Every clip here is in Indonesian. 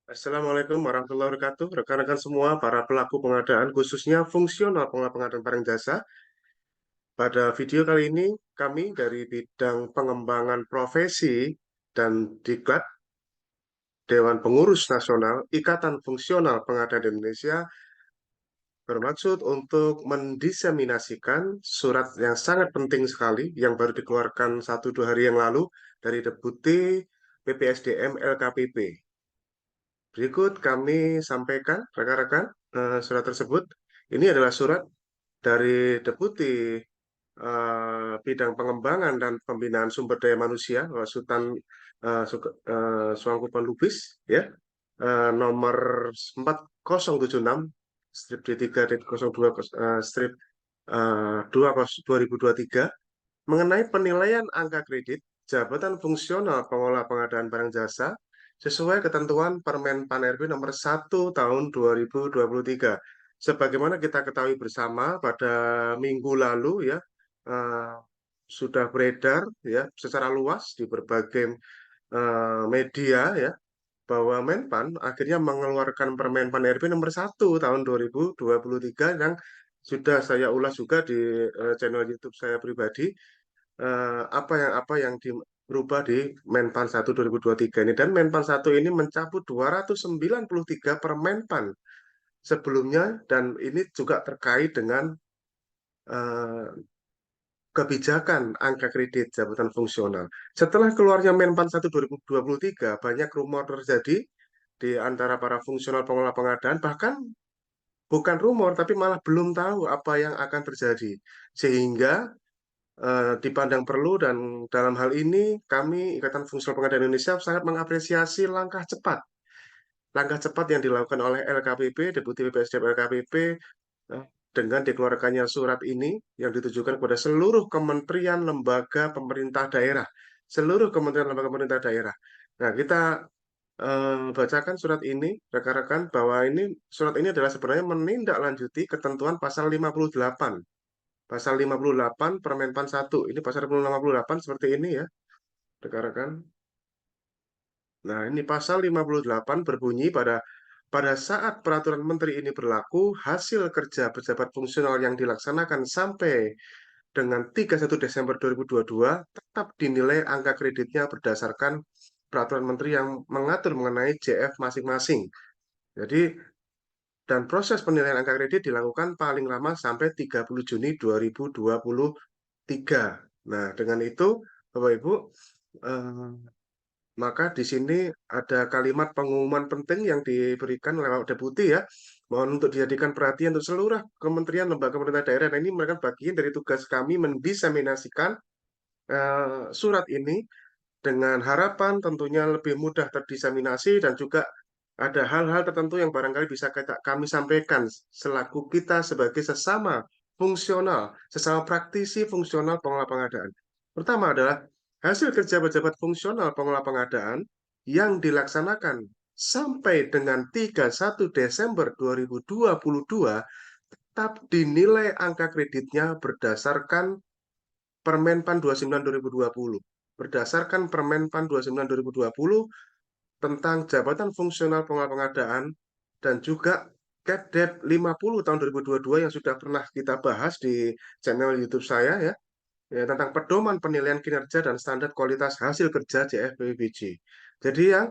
Assalamualaikum warahmatullahi wabarakatuh. Rekan-rekan semua, para pelaku pengadaan, khususnya fungsional pengadaan barang jasa. Pada video kali ini, kami dari bidang pengembangan profesi dan Diklat, Dewan Pengurus Nasional, Ikatan Fungsional Pengadaan Indonesia, bermaksud untuk mendiseminasikan surat yang sangat penting sekali, yang baru dikeluarkan 1-2 hari yang lalu, dari Deputi PPSDM LKPP. Berikut kami sampaikan, rekan-rekan, surat tersebut. Ini adalah surat dari Deputi Bidang Pengembangan dan Pembinaan Sumber Daya Manusia, Sultan Suangkupan Lubis, ya, nomor 4076 strip D3.02 strip 2023 mengenai penilaian angka kredit jabatan fungsional pengelola pengadaan barang jasa sesuai ketentuan Permen Pan RB nomor 1 tahun 2023. Sebagaimana kita ketahui bersama pada minggu lalu ya, eh, sudah beredar ya secara luas di berbagai media ya, bahwa Menpan akhirnya mengeluarkan Permen Pan RB nomor 1 tahun 2023 yang sudah saya ulas juga di channel YouTube saya pribadi, apa yang berubah di Menpan 1 2023 ini. Dan Menpan 1 ini mencabut 293 Permenpan sebelumnya, dan ini juga terkait dengan eh, kebijakan angka kredit jabatan fungsional. Setelah keluarnya Menpan 1 2023, banyak rumor terjadi di antara para fungsional pengelola pengadaan, bahkan bukan rumor, tapi malah belum tahu apa yang akan terjadi. Sehingga dipandang perlu, dan dalam hal ini kami Ikatan Fungsional Pengadaan Indonesia sangat mengapresiasi langkah cepat yang dilakukan oleh LKPP, Deputi PPSDM LKPP, dengan dikeluarkannya surat ini yang ditujukan kepada seluruh kementerian lembaga pemerintah daerah, seluruh kementerian lembaga pemerintah daerah. Nah, kita bacakan surat ini, rekan-rekan, bahwa ini surat ini adalah sebenarnya menindaklanjuti ketentuan pasal 58. Pasal 58 Permenpan 1. Ini pasal 58 seperti ini ya, rekan-rekan. Nah, ini pasal 58 berbunyi pada saat peraturan menteri ini berlaku, hasil kerja pejabat fungsional yang dilaksanakan sampai dengan 31 Desember 2022 tetap dinilai angka kreditnya berdasarkan peraturan menteri yang mengatur mengenai JF masing-masing. Jadi, dan proses penilaian angka kredit dilakukan paling lama sampai 30 Juni 2023. Nah, dengan itu, Bapak Ibu, eh, maka di sini ada kalimat pengumuman penting yang diberikan oleh Bapak Deputi ya. Mohon untuk dijadikan perhatian untuk seluruh kementerian lembaga pemerintah daerah. Nah, ini merupakan bagian dari tugas kami mendiseminasikan surat ini dengan harapan tentunya lebih mudah terdiseminasi, dan juga ada hal-hal tertentu yang barangkali bisa kami sampaikan selaku kita sebagai sesama fungsional, sesama praktisi fungsional pengelola pengadaan. Pertama adalah hasil kerja pejabat fungsional pengelola pengadaan yang dilaksanakan sampai dengan 31 Desember 2022 tetap dinilai angka kreditnya berdasarkan Permenpan 29 2020. Berdasarkan Permenpan 29 2020 tentang jabatan fungsional pengelola pengadaan, dan juga Kepdep 50 tahun 2022 yang sudah pernah kita bahas di channel YouTube saya ya, tentang pedoman penilaian kinerja dan standar kualitas hasil kerja JFBBJ. Jadi yang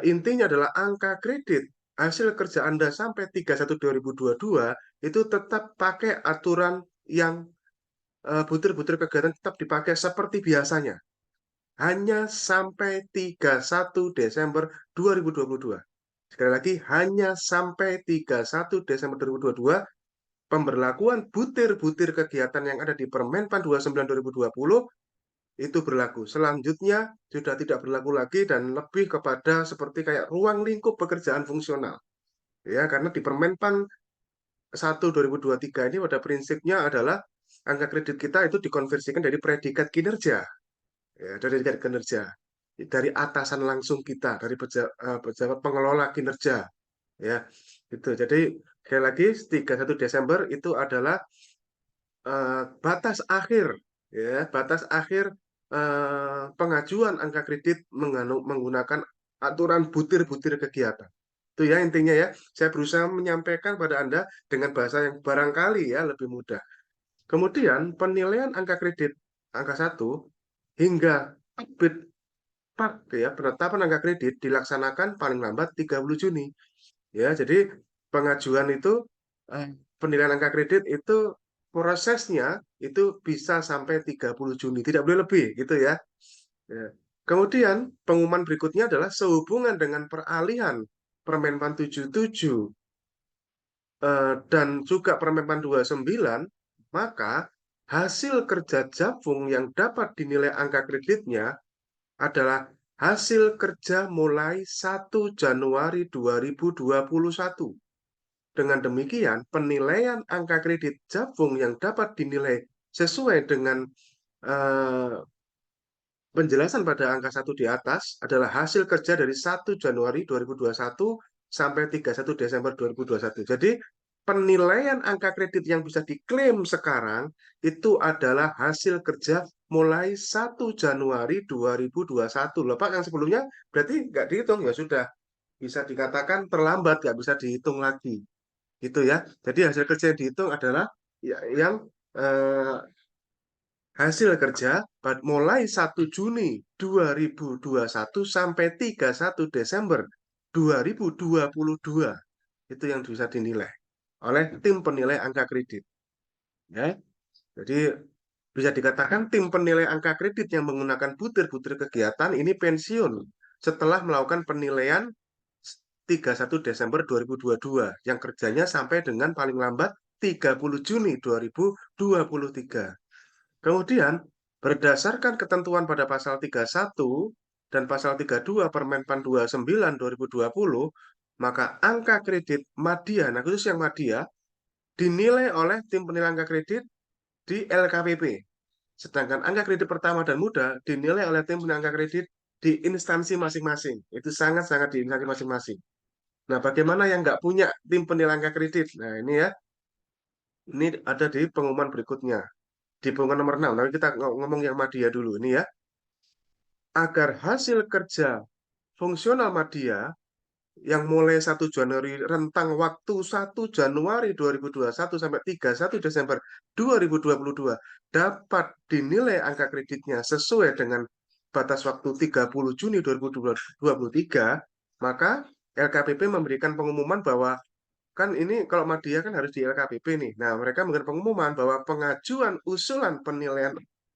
intinya adalah angka kredit hasil kerja Anda sampai 31 2022 itu tetap pakai aturan yang butir-butir kegiatan tetap dipakai seperti biasanya. Hanya sampai 31 Desember 2022. Sekali lagi, hanya sampai 31 Desember 2022, pemberlakuan butir-butir kegiatan yang ada di Permenpan 29 2020 itu berlaku. Selanjutnya sudah tidak berlaku lagi dan lebih kepada seperti kayak ruang lingkup pekerjaan fungsional. Ya, karena di Permenpan 1 2023 ini pada prinsipnya adalah angka kredit kita itu dikonversikan dari predikat kinerja, ya, dari predikat kinerja, dari atasan langsung kita, dari pejabat pengelola kinerja, ya, itu. Jadi sekali lagi 31 Desember itu adalah batas akhir, ya, batas akhir pengajuan angka kredit menggunakan aturan butir-butir kegiatan. Itu ya intinya ya. Saya berusaha menyampaikan pada Anda dengan bahasa yang barangkali ya lebih mudah. Kemudian penilaian angka kredit angka 1 hingga terbit PAK ya, penetapan angka kredit dilaksanakan paling lambat 30 Juni. Ya, jadi pengajuan itu eh, penilaian angka kredit itu prosesnya itu bisa sampai 30 Juni, tidak boleh lebih gitu ya. Ya. Kemudian pengumuman berikutnya adalah sehubungan dengan peralihan Permenpan 77 dan juga Permenpan 29, maka hasil kerja Japung yang dapat dinilai angka kreditnya adalah hasil kerja mulai 1 Januari 2021. Dengan demikian, penilaian angka kredit Japung yang dapat dinilai sesuai dengan eh, penjelasan pada angka 1 di atas adalah hasil kerja dari 1 Januari 2021 sampai 31 Desember 2021. Jadi, penilaian angka kredit yang bisa diklaim sekarang itu adalah hasil kerja mulai 1 Januari 2021. Loh, Pak, yang sebelumnya berarti nggak dihitung, ya sudah. Bisa dikatakan terlambat, nggak bisa dihitung lagi. Gitu ya. Jadi hasil kerja yang dihitung adalah yang eh, hasil kerja mulai 1 Juni 2021 sampai 31 Desember 2022. Itu yang bisa dinilai oleh tim penilai angka kredit. Ya. Jadi bisa dikatakan tim penilai angka kredit yang menggunakan butir-butir kegiatan ini pensiun setelah melakukan penilaian 31 Desember 2022 yang kerjanya sampai dengan paling lambat 30 Juni 2023. Kemudian, berdasarkan ketentuan pada pasal 31 dan pasal 32 Permenpan 29 2020, maka angka kredit Madya, nah khusus yang Madya, dinilai oleh tim penilai angka kredit di LKPP. Sedangkan angka kredit pertama dan muda dinilai oleh tim penilai angka kredit di instansi masing-masing. Itu sangat-sangat di instansi masing-masing. Nah, bagaimana yang nggak punya tim penilai angka kredit? Nah, ini ya, ini ada di pengumuman berikutnya. Di pengumuman nomor 6, tapi kita ngomong yang Madya dulu. Ini ya, agar hasil kerja fungsional Madya yang mulai 1 Januari rentang waktu 1 Januari 2021 sampai 31 Desember 2022 dapat dinilai angka kreditnya sesuai dengan batas waktu 30 Juni 2023, maka LKPP memberikan pengumuman bahwa kan ini kalau Madya kan harus di LKPP nih. Nah, mereka memberikan pengumuman bahwa pengajuan usulan penilaian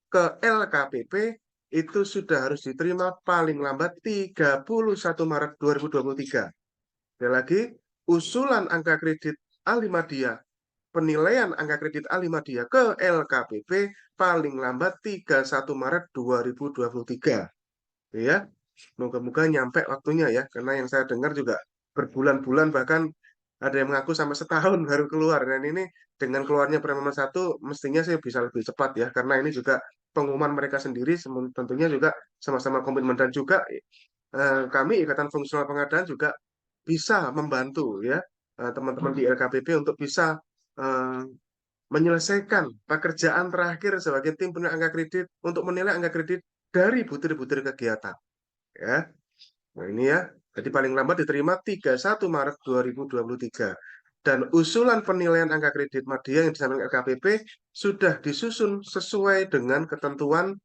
ke LKPP itu sudah harus diterima paling lambat 31 Maret 2023. Sekali lagi, usulan angka kredit Alimadya, penilaian angka kredit Alimadya ke LKPP paling lambat 31 Maret 2023. Ya, moga-moga nyampe waktunya ya, karena yang saya dengar juga berbulan-bulan bahkan ada yang mengaku sampai setahun baru keluar. Dan ini dengan keluarnya Permen 1 mestinya sih bisa lebih cepat ya, karena ini juga pengumuman mereka sendiri tentunya juga sama-sama komitmen dan juga kami Ikatan Fungsional Pengadaan juga bisa membantu ya teman-teman di LKPP untuk bisa eh, menyelesaikan pekerjaan terakhir sebagai tim penilai angka kredit untuk menilai angka kredit dari butir-butir kegiatan ya. Nah, ini ya. Jadi paling lambat diterima 31 Maret 2023. Dan usulan penilaian angka kredit Madya yang disampaikan LKPP sudah disusun sesuai dengan ketentuan.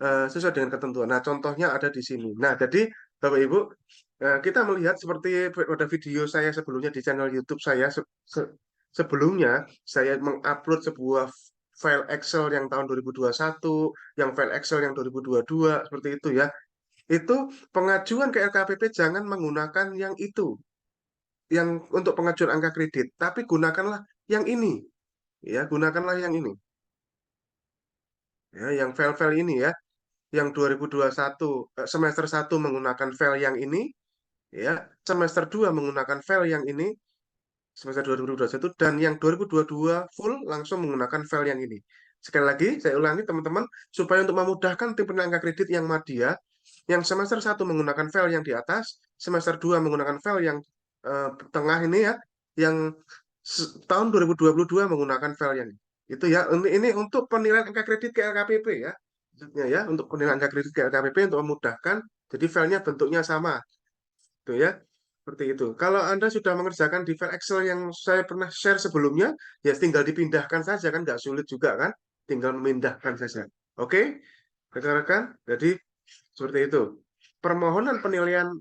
Nah, contohnya ada di sini. Nah, jadi Bapak Ibu, kita melihat seperti pada video saya sebelumnya di channel YouTube saya sebelumnya saya mengupload sebuah file Excel yang tahun 2021, yang file Excel yang 2022 seperti itu ya. Itu pengajuan ke LKPP jangan menggunakan yang itu, yang untuk pengajuan angka kredit, tapi gunakanlah yang ini. Ya, gunakanlah yang ini. Ya, yang file-file ini ya. Yang 2021 semester 1 menggunakan file yang ini, ya. Semester 2 menggunakan file yang ini, semester 2021 dan yang 2022 full langsung menggunakan file yang ini. Sekali lagi, saya ulangi teman-teman, supaya untuk memudahkan tim penangga kredit yang Madya, yang semester 1 menggunakan file yang di atas, semester 2 menggunakan file yang tengah ini ya, yang tahun 2022 menggunakan file yang ini. Itu ya, ini untuk penilaian angka kredit ke LKPP ya. Maksudnya ya, untuk penilaian angka kredit ke LKPP untuk memudahkan, jadi filenya bentuknya sama. Tuh ya, seperti itu. Kalau Anda sudah mengerjakan di file Excel yang saya pernah share sebelumnya, ya tinggal dipindahkan saja kan, nggak sulit juga kan, tinggal memindahkan saja. Oke, rekan-rekan, jadi seperti itu. Permohonan penilaian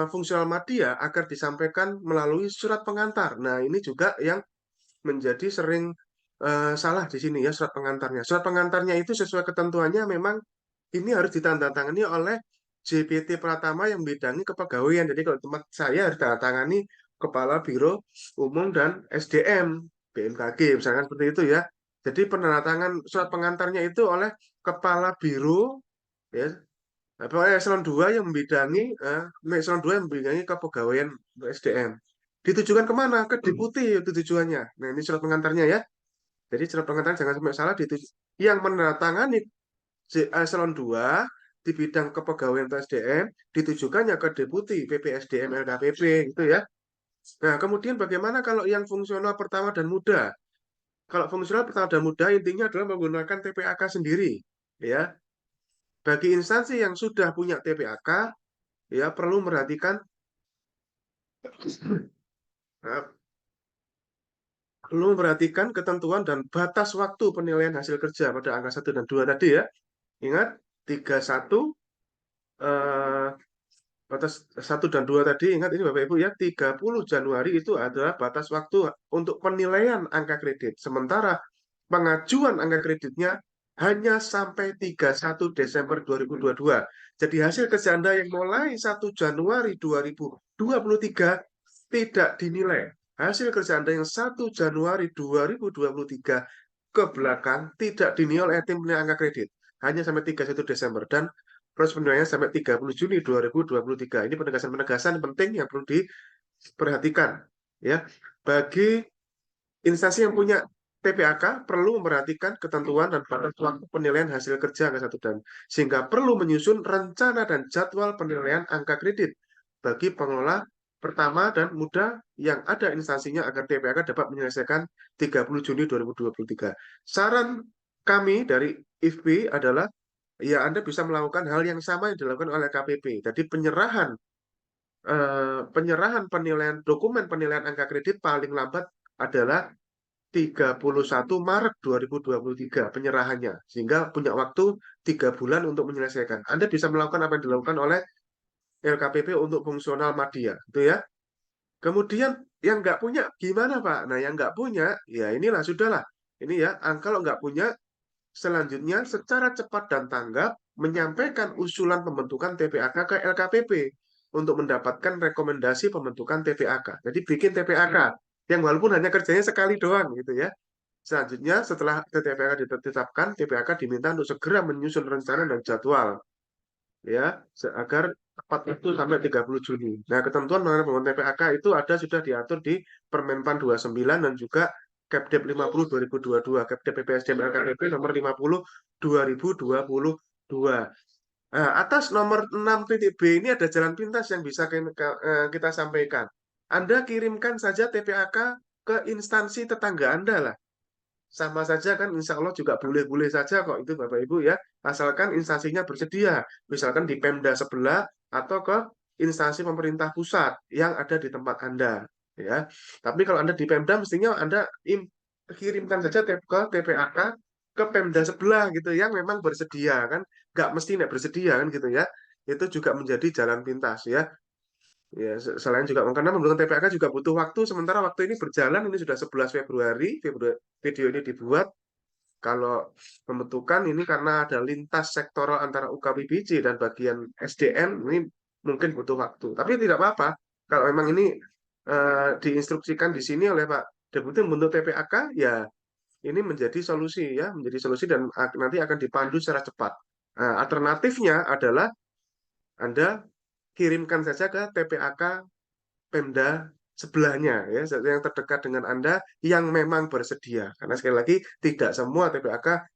fungsional media agar disampaikan melalui surat pengantar. Nah, ini juga yang menjadi sering salah di sini ya, surat pengantarnya. Surat pengantarnya itu sesuai ketentuannya memang ini harus ditandatangani oleh JPT Pratama yang membidangi kepegawaian. Jadi kalau tempat saya harus ditandatangani Kepala Biro Umum dan SDM BMKG misalkan seperti itu ya. Jadi penandatangan surat pengantarnya itu oleh Kepala Biro ya, pokoknya eselon 2 yang membidangi eselon 2 yang membidangi kepegawaian SDM. Ditujukan kemana? Ke Deputi itu tujuannya. Nah, ini surat pengantarnya ya. Jadi surat pengantar jangan sampai salah yang menandatangani eselon 2 di bidang kepegawaian atau SDM ditujukannya ke Deputi PPSDM LKPP gitu ya. Nah, kemudian bagaimana kalau yang fungsional pertama dan muda? Kalau fungsional pertama dan muda intinya adalah menggunakan TPAK sendiri ya. Bagi instansi yang sudah punya TPAK ya perlu memperhatikan perlu memperhatikan ketentuan dan batas waktu penilaian hasil kerja pada angka 1 dan 2 tadi ya. Ingat 31 eh, batas 1 dan 2 tadi, ingat ini Bapak Ibu ya, 30 Januari itu adalah batas waktu untuk penilaian angka kredit. Sementara pengajuan angka kreditnya hanya sampai 31 Desember 2022. Jadi hasil kerja Anda yang mulai 1 Januari 2023 tidak dinilai. Hasil kerja Anda yang 1 Januari 2023 ke belakang tidak dinilai oleh tim penilai angka kredit. Hanya sampai 31 Desember. Dan proses penilaiannya sampai 30 Juni 2023. Ini penegasan-penegasan penting yang perlu diperhatikan. Ya, bagi instansi yang punya TPAK perlu memperhatikan ketentuan dan batas waktu penilaian hasil kerja angka 1 dan sehingga perlu menyusun rencana dan jadwal penilaian angka kredit bagi pengelola pertama dan muda yang ada instansinya agar TPAK dapat menyelesaikan 30 Juni 2023. Saran kami dari IFB adalah ya Anda bisa melakukan hal yang sama yang dilakukan oleh KPP. Jadi penyerahan penilaian dokumen penilaian angka kredit paling lambat adalah 31 Maret 2023 penyerahannya. Sehingga punya waktu 3 bulan untuk menyelesaikan. Anda bisa melakukan apa yang dilakukan oleh LKPP untuk fungsional media. Itu ya. Kemudian yang nggak punya gimana Pak? Nah yang nggak punya, ya inilah sudahlah. Ini ya, kalau nggak punya, selanjutnya secara cepat dan tanggap menyampaikan usulan pembentukan TPAK ke LKPP untuk mendapatkan rekomendasi pembentukan TPAK. Jadi bikin TPAK yang walaupun hanya kerjanya sekali doang gitu ya. Selanjutnya setelah TPAK ditetapkan, TPAK diminta untuk segera menyusun rencana dan jadwal ya agar tepat itu sampai 30 Juni. Nah, ketentuan mengenai pembentukan TPAK itu ada sudah diatur di Permenpan 29 dan juga Kepdep 50 2022, Kepdep PPSDM LKPP nomor 50 2022. Nah, atas nomor 6.b ini ada jalan pintas yang bisa kita sampaikan. Anda kirimkan saja TPAK ke instansi tetangga Anda lah. Sama saja kan insya Allah juga boleh-boleh saja kok itu Bapak Ibu ya. Asalkan instansinya bersedia. Misalkan di Pemda sebelah atau ke instansi pemerintah pusat yang ada di tempat Anda. Ya. Tapi kalau Anda di Pemda mestinya Anda kirimkan saja ke TPAK ke Pemda sebelah gitu yang memang bersedia kan. Nggak mesti nggak bersedia kan gitu ya. Itu juga menjadi jalan pintas ya. Ya, selain juga karena membentukkan TPAK juga butuh waktu, sementara waktu ini berjalan, ini sudah 11 Februari, video ini dibuat. Kalau pembentukan ini karena ada lintas sektoral antara UKWBJ dan bagian SDM, ini mungkin butuh waktu. Tapi tidak apa-apa, kalau memang ini diinstruksikan di sini oleh Pak Deputi membentuk TPAK, ya ini menjadi solusi ya, menjadi solusi dan nanti akan dipandu secara cepat. Nah, alternatifnya adalah Anda kirimkan saja ke TPAK Pemda sebelahnya ya yang terdekat dengan Anda yang memang bersedia karena sekali lagi tidak semua TPAK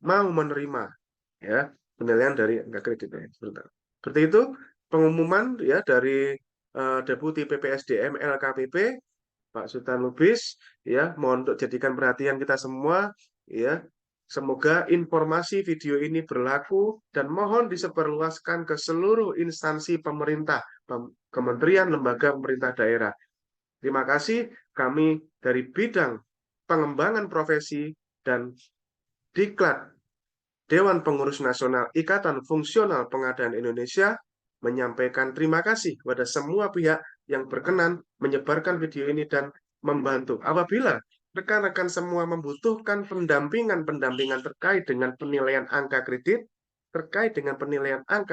mau menerima ya penilaian dari angka kreditnya seperti itu pengumuman ya dari Deputi PPSDM LKPP Pak Sultan Lubis ya mohon untuk jadikan perhatian kita semua ya Semoga informasi video ini berlaku dan mohon disebarluaskan ke seluruh instansi pemerintah, kementerian, lembaga pemerintah daerah. Terima kasih, kami dari bidang pengembangan profesi dan Diklat Dewan Pengurus Nasional Ikatan Fungsional Pengadaan Indonesia menyampaikan terima kasih kepada semua pihak yang berkenan menyebarkan video ini dan membantu. Apabila rekan-rekan semua membutuhkan pendampingan terkait dengan penilaian angka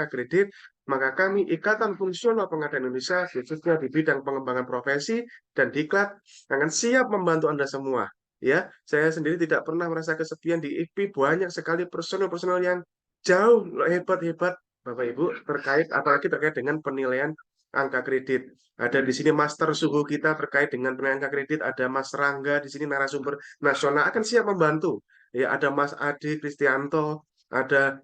kredit, maka kami Ikatan Fungsional Pengadaan Indonesia, khususnya di bidang pengembangan profesi dan diklat, akan siap membantu Anda semua. Ya, saya sendiri tidak pernah merasa kesepian di IPI, banyak sekali personel-personel yang jauh hebat-hebat, Bapak Ibu, apalagi terkait dengan penilaian angka kredit. Ada di sini master suhu kita terkait dengan penilaian angka kredit, ada Mas Rangga di sini narasumber nasional akan siap membantu. Ya, ada Mas Adi Kristianto, ada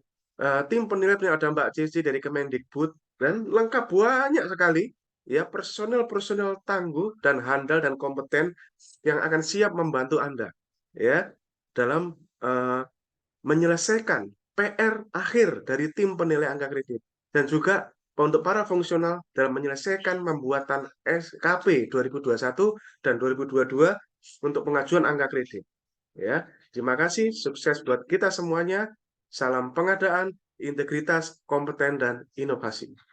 tim penilai, ada Mbak Cici dari Kemendikbud, dan lengkap banyak sekali ya personel-personel tangguh dan handal dan kompeten yang akan siap membantu Anda ya dalam uh, menyelesaikan PR akhir dari tim penilai angka kredit dan juga untuk para fungsional dalam menyelesaikan pembuatan SKP 2021 dan 2022 untuk pengajuan angka kredit. Ya, terima kasih, sukses buat kita semuanya. Salam pengadaan, integritas, kompeten, dan inovasi.